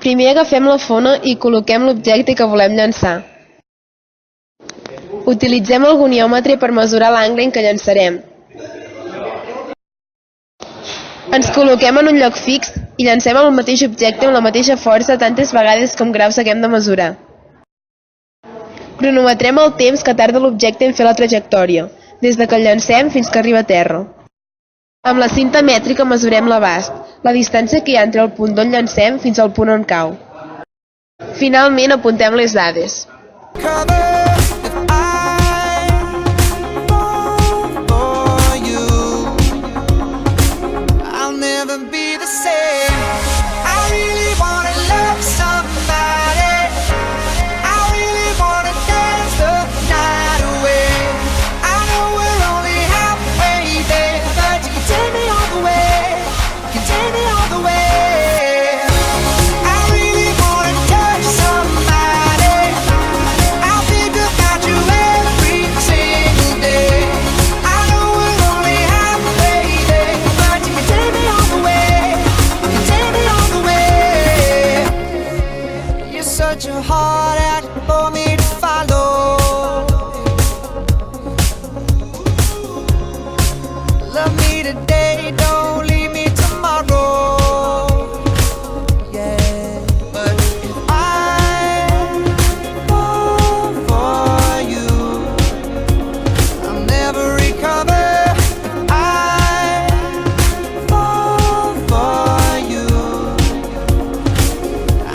Primer agafem la fona i col·loquem l'objecte que volem llançar. Utilitzem el goniòmetre per mesurar l'angle en què llançarem. Ens col·loquem en un lloc fix i llancem el mateix objecte amb la mateixa força tantes vegades com graus haguem de mesurar. Cronometrem el temps que tarda l'objecte en fer la trajectòria, des que el llancem fins que arriba a terra. Amb la cinta mètrica mesurem l'abast, la distància que hi ha entre el punt d'on llancem fins al punt on cau. Finalment apuntem les dades.